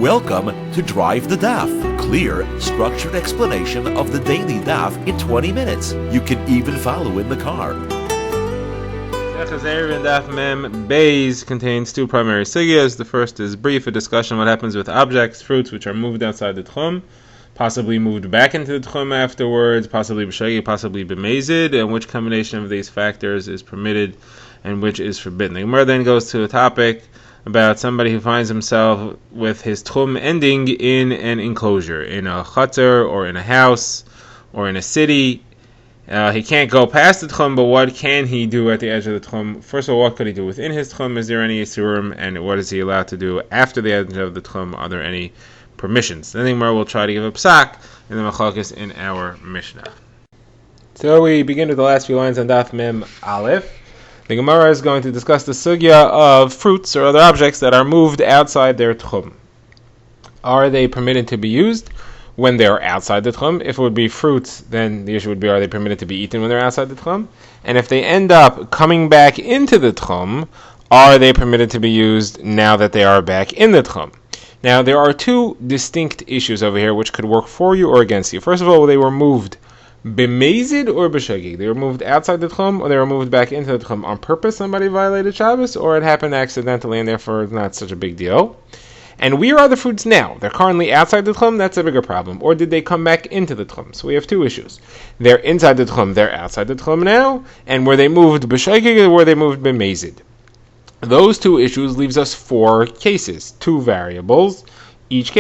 Welcome to Drive the Daf. Clear, structured explanation of the daily Daf in 20 minutes. You can even follow in the car. Eruvin Daf Mem Beis contains two primary sugyas. The first is brief, a discussion what happens with objects, fruits which are moved outside the tchum, possibly moved back into the tchum afterwards, possibly b'shagi, possibly b'mezid, and which combination of these factors is permitted and which is forbidden. The Gemara then goes to a topic about somebody who finds himself with his tchum ending in an enclosure, in a chutzner or in a house or in a city. He can't go past the tchum, but what can he do at the edge of the tchum? First of all, what could he do within his tchum? Is there any yisurim? And what is he allowed to do after the edge of the tchum? Are there any permissions? Then the Gemara will try to give a psak in the machlokes in our Mishnah. So we begin with the last few lines on Daf Mem Aleph. The Gemara is going to discuss the sugya of fruits or other objects that are moved outside their tchum. Are they permitted to be used when they are outside the tchum? If it would be fruits, then the issue would be, are they permitted to be eaten when they're outside the tchum? And if they end up coming back into the tchum, are they permitted to be used now that they are back in the tchum? Now, there are two distinct issues over here which could work for you or against you. First of all, they were moved b'mezid or b'shagi. They were moved outside the tchum or they were moved back into the tchum on purpose. Somebody violated Shabbos, or it happened accidentally and therefore it's not such a big deal. And where are the fruits now? They're currently outside the tchum, that's a bigger problem. Or did they come back into the tchum? So we have two issues. They're inside the tchum, they're outside the tchum now, and were they moved b'shagi or were they moved b'mezid? Those two issues leaves us four cases, two variables. Each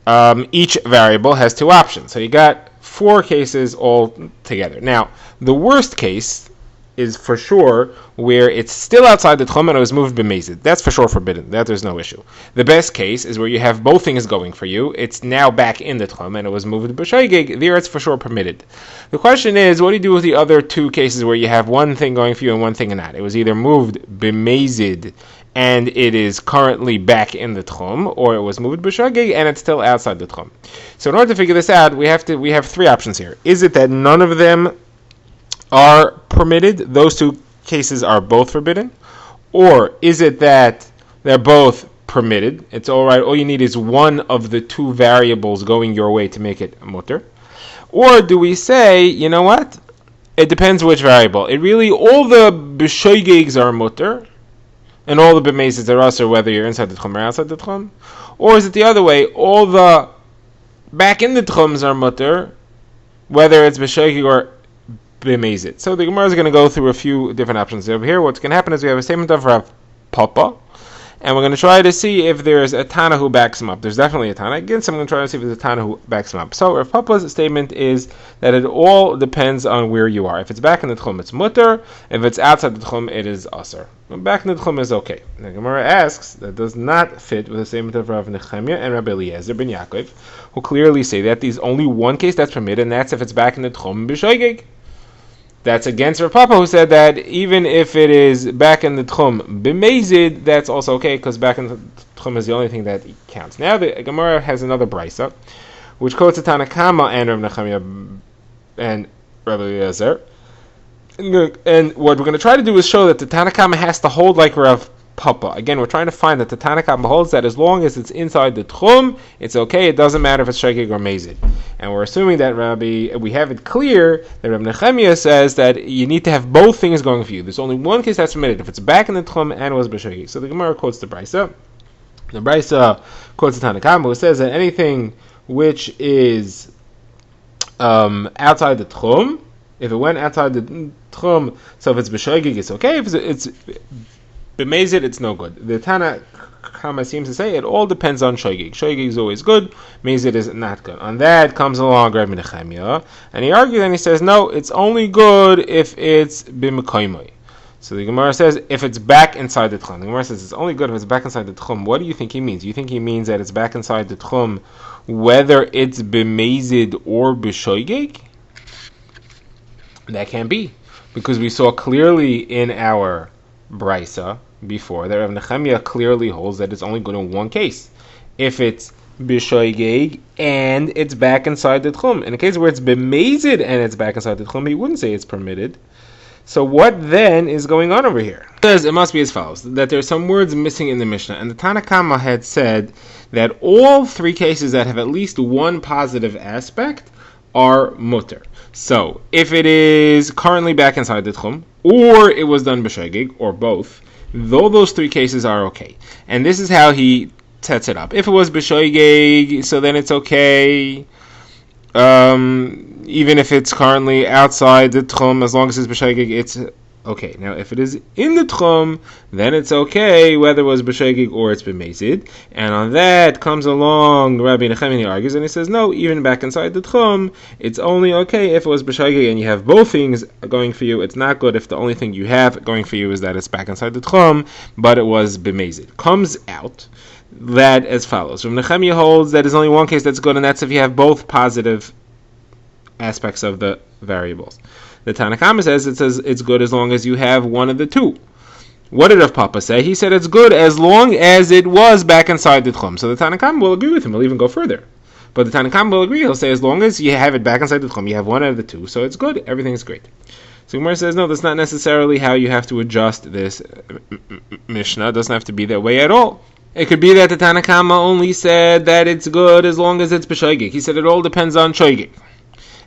variable has two options. So you got four cases all together. Now, the worst case is for sure where it's still outside the tchum and it was moved b'mezid. That's for sure forbidden. That there's no issue. The best case is where you have both things going for you. It's now back in the tchum and it was moved b'shagig. There it's for sure permitted. The question is, what do you do with the other two cases where you have one thing going for you and one thing not? It was either moved b'mezid and it is currently back in the tchum, or it was moved b'shagig and it's still outside the tchum. So in order to figure this out, we have three options here. Is it that none of them are permitted? Those two cases are both forbidden? Or is it that they're both permitted? It's all right. All you need is one of the two variables going your way to make it mutter. Or do we say, you know what? It depends which variable. It really, all the b'shoigigs are mutter, and all the b'mezid are also whether you're inside the tchum or outside the tchum. Or is it the other way? All the back in the tchums are mutter, whether it's b'shoigig or b'mezid. So the Gemara is going to go through a few different options over here. What's going to happen is we have a statement of Rav Papa, and we're going to try to see if there's a Tana who backs him up. There's definitely a Tana. Again, so I'm going to try to see if there's a Tana who backs him up. So Rav Papa's statement is that it all depends on where you are. If it's back in the tchum, it's mutter. If it's outside the tchum, it is asur. Back in the tchum is okay. The Gemara asks, that does not fit with the statement of Rav Nechemia and Rabbi Eliezer ben Yaakov, who clearly say that there's only one case that's permitted, and that's if it's back in the tchum b'shoigig. That's against Rav Papa, who said that even if it is back in the tchum b'mezid, that's also okay, because back in the tchum is the only thing that counts. Now the Gemara has another brisa, which quotes the Tana Kama and Rav Nechemia and Rabbi Eliezer. And what we're going to try to do is show that the Tana Kama has to hold like Rav Papa. Again, we're trying to find that the Tana Kama holds that as long as it's inside the tchum, it's okay. It doesn't matter if it's shagig or mezid. And we're assuming that we have it clear that Rabbi Nechemia says that you need to have both things going for you. There's only one case that's permitted, if it's back in the tchum and it was b'shagig. So the Gemara quotes the brisa. The brisa quotes the Tana Kama, who says that anything which is outside the tchum, if it went outside the tchum, so if it's b'shagig, it's okay. If it's b'mezid, it's no good. The Tana Kama seems to say it all depends on shogig. Shogig is always good, mezid is not good. On that comes along Rabbi Nechemia, and he argues and he says, no, it's only good if it's b'mekoymoi. So the Gemara says, if it's back inside the tchum. The Gemara says, it's only good if it's back inside the tchum. What do you think he means? You think he means that it's back inside the tchum, whether it's b'mezid or b'shogig? That can't be, because we saw clearly in our brisa before that Rav Nechemia clearly holds that it's only good in one case, if it's b'shoigeg and it's back inside the tchum. In a case where it's b'mezid and it's back inside the tchum, he wouldn't say it's permitted. So what then is going on over here? It says it must be as follows, that there are some words missing in the Mishnah, and the Tanna Kama had said that all three cases that have at least one positive aspect are mutter. So, if it is currently back inside the tchum, or it was done b'shegig, or both, though those three cases are okay. And this is how he sets it up. If it was b'shegig, so then it's okay. Even if it's currently outside the tchum, as long as it's b'shegig, it's okay. Now, if it is in the tchum, then it's okay, whether it was b'shegig or it's b'mezid. And on that comes along Rabbi Nechemi, he argues, and he says, no, even back inside the tchum, it's only okay if it was b'shegig and you have both things going for you. It's not good if the only thing you have going for you is that it's back inside the tchum, but it was b'mezid. Comes out that as follows. Rabbi Nechemi holds that there's only one case that's good, and that's if you have both positive aspects of the variables. The Tanna Kama says it's good as long as you have one of the two. What did Rav Papa say? He said it's good as long as it was back inside the tchum. So the Tanna Kama will agree with him. He'll even go further. But the Tanna Kama will agree. He'll say as long as you have it back inside the tchum, you have one out of the two, so it's good. Everything's great. So Gemara says, no, that's not necessarily how you have to adjust this Mishnah. It doesn't have to be that way at all. It could be that the Tanna Kama only said that it's good as long as it's b'shogig. He said it all depends on shogig.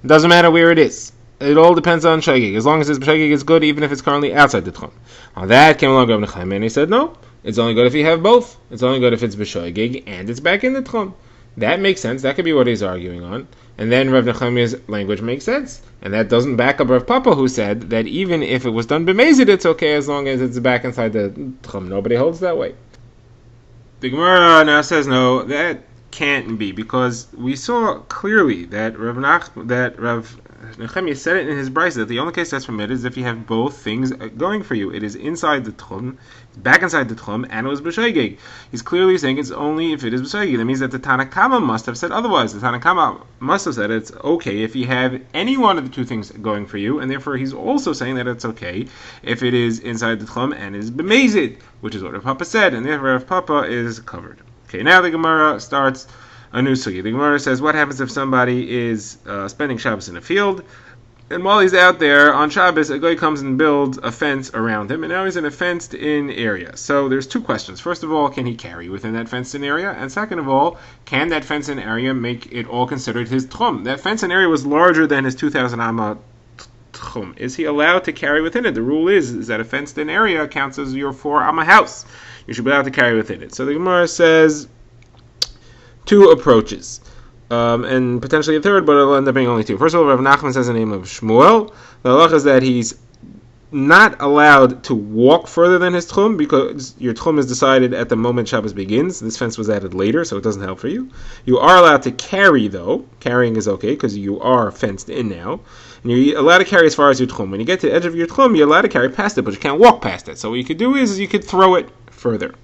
It doesn't matter where it is. It all depends on shogig. As long as it's b'shogig, it's good, even if it's currently outside the tchum. On that came along Rav Nechemi, and he said, no, it's only good if you have both. It's only good if it's b'shogig and it's back in the tchum. That makes sense. That could be what he's arguing on. And then Rav Nechemi's language makes sense. And that doesn't back up Rav Papa, who said that even if it was done b'mezid, it's okay as long as it's back inside the tchum. Nobody holds that way. The Gemara now says, no, that can't be, because we saw clearly that Rav Nechemi said it in his brisa that the only case that's permitted is if you have both things going for you. It is inside the tchum, back inside the tchum, and it was b'shogig. He's clearly saying it's only if it is b'shogig. That means that the Tanna Kama must have said otherwise. The Tanna Kama must have said it's okay if you have any one of the two things going for you, and therefore he's also saying that it's okay if it is inside the tchum and is b'mezid, which is what Rav Papa said, and therefore Rav Papa is covered. Okay, now the Gemara starts a new sugi. The Gemara says, what happens if somebody is spending Shabbos in a field, and while he's out there on Shabbos, a guy comes and builds a fence around him, and now he's in a fenced-in area. So there's two questions. First of all, can he carry within that fenced-in area? And second of all, can that fenced-in area make it all considered his tchum? That fenced-in area was larger than his 2,000 amma tchum. Is he allowed to carry within it? The rule is that a fenced-in area counts as your 4 amma house. You should be allowed to carry within it. So the Gemara says two approaches, and potentially a third, but it'll end up being only two. First of all, Rav Nachman says the name of Shmuel. The halacha is that he's not allowed to walk further than his tchum, because your tchum is decided at the moment Shabbos begins. This fence was added later, so it doesn't help for you. You are allowed to carry, though. Carrying is okay, because you are fenced in now. And you're allowed to carry as far as your tchum. When you get to the edge of your tchum, you're allowed to carry past it, but you can't walk past it. So what you could do is you could throw it further.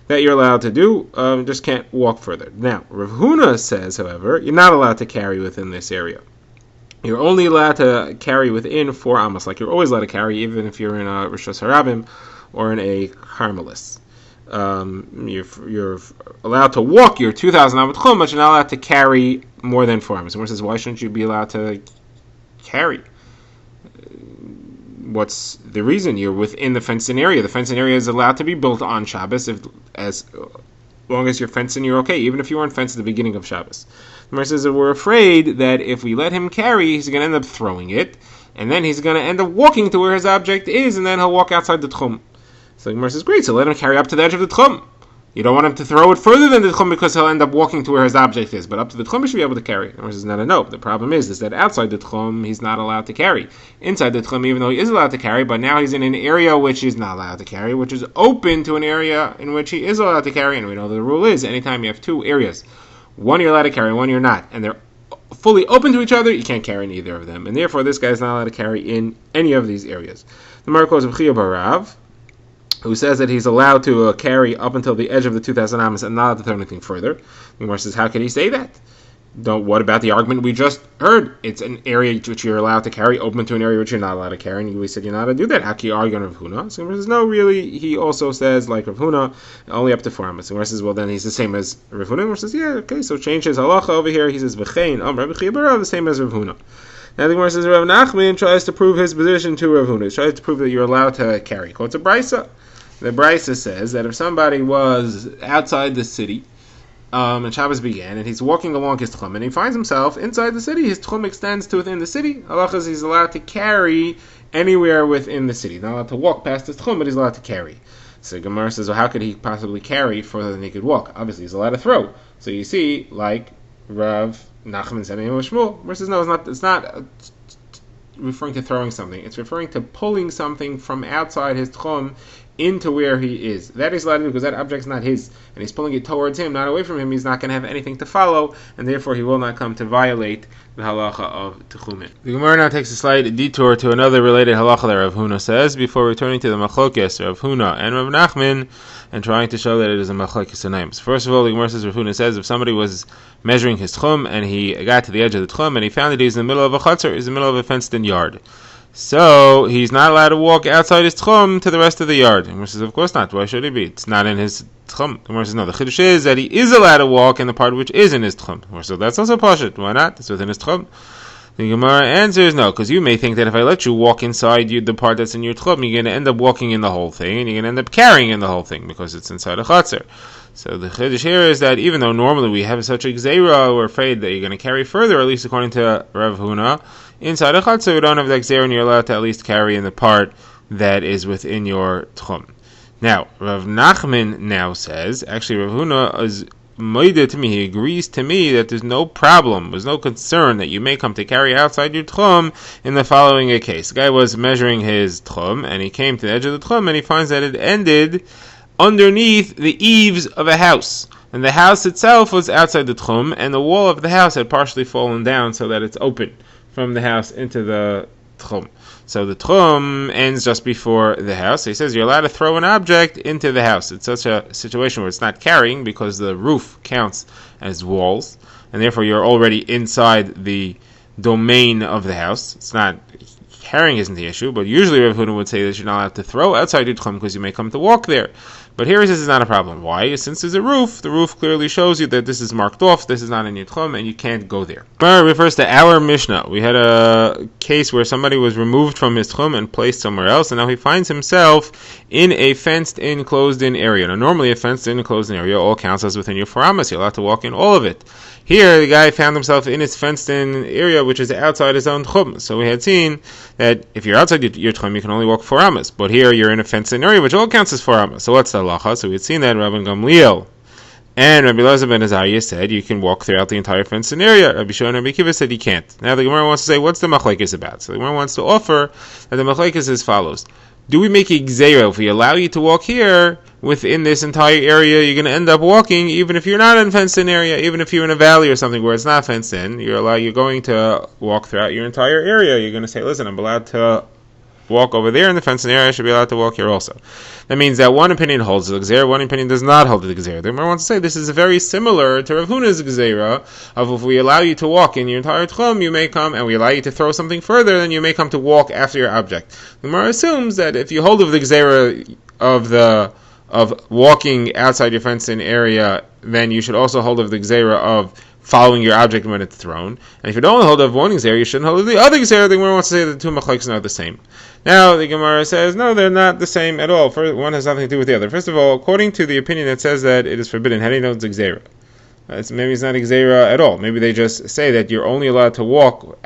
That you're allowed to do, just can't walk further. Now, Rav Huna says, however, you're not allowed to carry within this area. You're only allowed to carry within 4 amos, like you're always allowed to carry, even if you're in a Rishos Harabim or in a Carmelis. You're allowed to walk your 2,000 amos tchum, but you're not allowed to carry more than 4 amos. Someone says, why shouldn't you be allowed to carry? What's the reason? You're within the fenced-in area. The fenced-in area is allowed to be built on Shabbos as long as you're fenced in, you're okay, even if you weren't fenced at the beginning of Shabbos. The Gemara says that we're afraid that if we let him carry, he's going to end up throwing it, and then he's going to end up walking to where his object is, and then he'll walk outside the tchum. So the Gemara says, great, so let him carry up to the edge of the tchum. You don't want him to throw it further than the tchum because he'll end up walking to where his object is. But up to the tchum, he should be able to carry. The Gemara says, no. The problem is that outside the tchum, he's not allowed to carry. Inside the tchum, even though he is allowed to carry, but now he's in an area which he's not allowed to carry, which is open to an area in which he is allowed to carry. And we know the rule is, anytime you have two areas, one you're allowed to carry, one you're not, and they're fully open to each other, you can't carry in either of them. And therefore, this guy is not allowed to carry in any of these areas. The Gemara quotes of Chia Barav, who says that he's allowed to carry up until the edge of the 2,000 amos and not allowed to throw anything further. The Gemara says, how can he say that? What about the argument we just heard? It's an area which you're allowed to carry, open to an area which you're not allowed to carry, and we said you're not allowed to do that. How can you argue on Rav Huna? So the Gemara says, no, really, he also says, like Rav Huna, only up to 4 amos. The Gemara says, well, then he's the same as Rav Huna. The Gemara says, yeah, okay, so change his halacha over here. He says, v'chein, Rabbi Chia Barav, the same as Rav Huna. Now the Gemara says Rav Nachman tries to prove his position to Rav Huna. He tries to prove that you're allowed to carry. Quotes a brisa. The brisa says that if somebody was outside the city, and Shabbos began, and he's walking along his tchum, and he finds himself inside the city, his tchum extends to within the city. Halachas, he's allowed to carry anywhere within the city. Not allowed to walk past his tchum, but he's allowed to carry. So Gemara says, well, how could he possibly carry further than he could walk? Obviously, he's allowed to throw. So you see, like Rav Nachman said in Shmuel, versus no, it's not referring to throwing something. It's referring to pulling something from outside his tchum into where he is. That is allowed to do because that object's not his, and he's pulling it towards him, not away from him. He's not going to have anything to follow, and therefore he will not come to violate the halacha of techumin. The Gemara now takes a slight detour to another related halacha that Rav Huna says before returning to the machlokes Rav Huna and Rav Nachman and trying to show that it is a machlokes names. First of all, the Gemara says Rav Huna says if somebody was measuring his tchum and he got to the edge of the tchum and he found that he's in the middle of a chutzner, he's in the middle of a fenced-in yard. So he's not allowed to walk outside his tchum to the rest of the yard. Gemara says, of course not. Why should he be? It's not in his tchum. Gemara says, no. The chiddush is that he is allowed to walk in the part which is in his tchum. So that's also pashut. Why not? It's within his tchum. The Gemara answers no, because you may think that if I let you walk inside the part that's in your tchum, you're going to end up walking in the whole thing, and you're going to end up carrying in the whole thing because it's inside a chutzner. So the chiddush here is that even though normally we have such a gzeira, we're afraid that you're going to carry further, at least according to Rav Huna. Inside a chutzner, we don't have that gzeira, and you're allowed to at least carry in the part that is within your tchum. Now, Rav Nachman now says, actually Rav Huna is moide to me, he agrees to me that there's no problem, there's no concern that you may come to carry outside your tchum in the following case. The guy was measuring his tchum, and he came to the edge of the tchum, and he finds that it ended underneath the eaves of a house. And the house itself was outside the tchum, and the wall of the house had partially fallen down so that it's open from the house into the tchum. So the tchum ends just before the house. So he says you're allowed to throw an object into the house. It's such a situation where it's not carrying because the roof counts as walls, and therefore you're already inside the domain of the house. It's not carrying isn't the issue, but usually Rav Huna would say that you're not allowed to throw outside your tchum because you may come to walk there. But here he says it's not a problem. Why? Since there's a roof, the roof clearly shows you that this is marked off, this is not in your tchum, and you can't go there. Bar refers to our Mishnah. We had a case where somebody was removed from his tchum and placed somewhere else, and now he finds himself in a fenced-in, closed-in area. Now normally a fenced-in, closed-in area all counts as within your 4 amas. You're allowed to walk in all of it. Here, the guy found himself in his fenced-in area, which is outside his own tchum. So we had seen that if you're outside your tchum, you can only walk 4 amas. But here, you're in a fenced-in area, which all counts as 4 amas. So what's the halacha? So we had seen that Rabbi Gamliel and Rabbi Elazar ben Azariah said you can walk throughout the entire fenced-in area. Rabbi Shua and Rabbi Kiva said you can't. Now the Gemara wants to say, what's the machlekes about? So the Gemara wants to offer that the machlekes is as follows. Do we make a gzeira? If we allow you to walk here within this entire area, you're going to end up walking even if you're not in a fenced-in area, even if you're in a valley or something where it's not fenced in. You're going to walk throughout your entire area. You're going to say, listen, I'm allowed to walk over there in the fenced-in area. I should be allowed to walk here also. That means that one opinion holds the gzeira, one opinion does not hold the gzeira. The Gemara wants to say this is very similar to Rav Huna's gzeira of if we allow you to walk in your entire tchum, you may come, and we allow you to throw something further, then you may come to walk after your object. The Gemara assumes that if you hold of the gzeira of walking outside your fenced-in area, then you should also hold of the gzeira of following your object when it's thrown. And if you don't hold of one gzeira, you shouldn't hold of the other gzeira. The Gemara wants to say that the two machlokes are the same. Now the Gemara says, no, they're not the same at all. One has nothing to do with the other. First of all, according to the opinion that says that it is forbidden, how do you know it's a gzeira? Maybe it's not a gzeira at all. Maybe they just say that you're only allowed to walk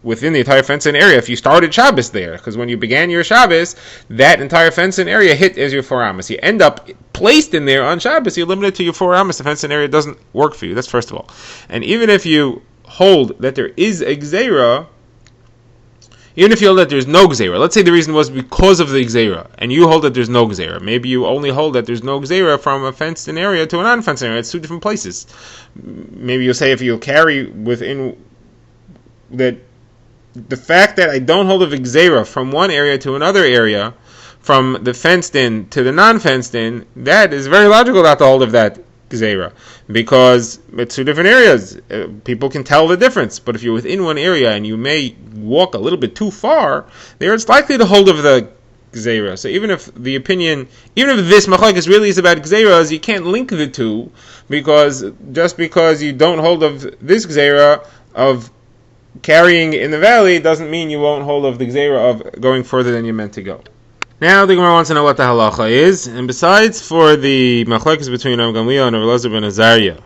within the entire fenced-in area if you started Shabbos there, because when you began your Shabbos, that entire fenced-in area hit as your 4 amas. You end up placed in there on Shabbos, you're limited to your 4 amas. The fenced-in area doesn't work for you. That's first of all. And even if you hold that there is a gzeira, even if you hold that there's no gzeira, let's say the reason was because of the gzeira, and you hold that there's no gzeira. Maybe you only hold that there's no gzeira from a fenced-in area to a non-fenced-in area. It's 2 different places. Maybe you'll say if you carry within that, the fact that I don't hold of gzeira from one area to another area, from the fenced-in to the non-fenced-in, that is very logical not to hold of that gzeira, because it's 2 different areas. People can tell the difference, but if you're within one area and you may walk a little bit too far, there it's likely to hold of the gzeira. So even if this machlokes really is about gzeiras, you can't link the two, because just because you don't hold of this gzeira of carrying in the valley doesn't mean you won't hold of the gzeira of going further than you meant to go. Now the Gemara wants to know what the halacha is, and besides for the machlokes between Rav Gamliel and Rav Elazar ben Azariah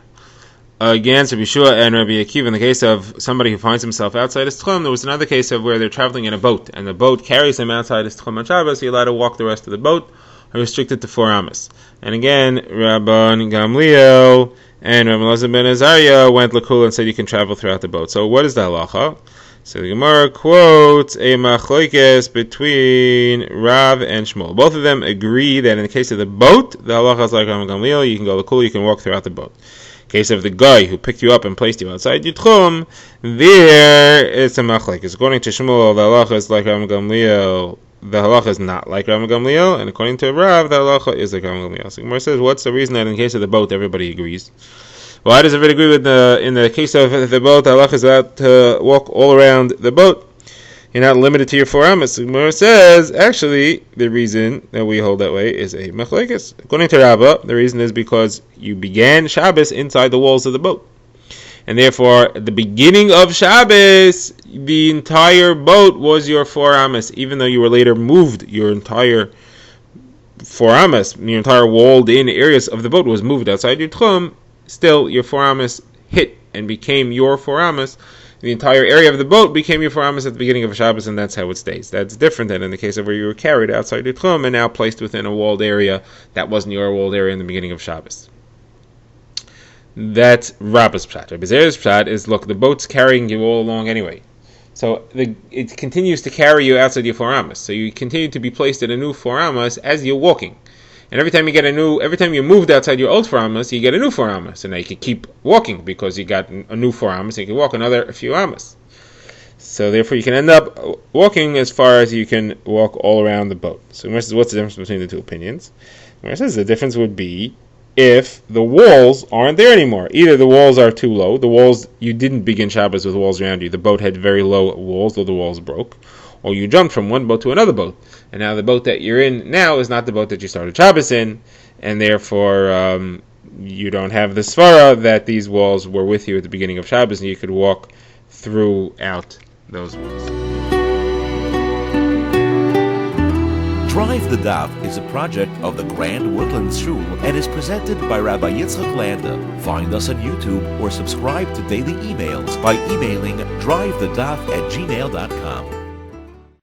against Rabbi Yeshua and Rabbi Akiva in the case of somebody who finds himself outside his tchum, there was another case of where they're traveling in a boat, and the boat carries him outside his tchum on Shabbos, so you're allowed to walk the rest of the boat, are restricted to 4 amas. And again, Rabban Gamliel and Rabbi Elazar ben Azariah went lakul and said you can travel throughout the boat. So what is the halacha? So the Gemara quotes a machlokes between Rav and Shmuel. Both of them agree that in the case of the boat, the halacha is like Rabban Gamliel, you can go lakul, you can walk throughout the boat. In the case of the guy who picked you up and placed you outside your tchum, there it's a machlokes. According to Shmuel, the halacha is like Rabban Gamliel. The halacha is not like Rabban Gamliel, and according to Rav, the halacha is like Rabban Gamliel. So Gemara says, what's the reason that in the case of the boat, everybody agrees? Why does everybody agree with in the case of the boat, the halacha is allowed to walk all around the boat? You're not limited to your 4 amas. So Gemara says, actually, the reason that we hold that way is a machlokes. According to Rabbah, the reason is because you began Shabbos inside the walls of the boat. And therefore, at the beginning of Shabbos, the entire boat was your 4 amas, even though you were later moved. Your entire 4 amas, your entire walled-in areas of the boat was moved outside your tchum. Still, your 4 amas hit and became your 4 amas. The entire area of the boat became your 4 amas at the beginning of Shabbos, and that's how it stays. That's different than in the case of where you were carried outside your tchum and now placed within a walled area that wasn't your walled area in the beginning of Shabbos. That's Rabbah's pshat. Rabbi Zerah's pshat is, look, the boat's carrying you all along anyway. So it continues to carry you outside your 4 amas. So you continue to be placed at a new 4 amas as you're walking. And every time you moved outside your old 4 amas, you get a new 4 amas. So now you can keep walking because you got a new 4 amas, and you can walk another few amas. So therefore you can end up walking as far as you can walk all around the boat. So what's the difference between the two opinions? It says the difference would be if the walls aren't there anymore. Either the walls are too low, the walls, you didn't begin Shabbos with walls around you, the boat had very low walls, though the walls broke, or you jumped from one boat to another boat, and now the boat that you're in now is not the boat that you started Shabbos in, and therefore you don't have the svara that these walls were with you at the beginning of Shabbos, and you could walk throughout those walls. Drive the Daf is a project of the Grand Woodlands Shul and is presented by Rabbi Yitzchak Landa. Find us on YouTube or subscribe to daily emails by emailing drivethedaf@gmail.com.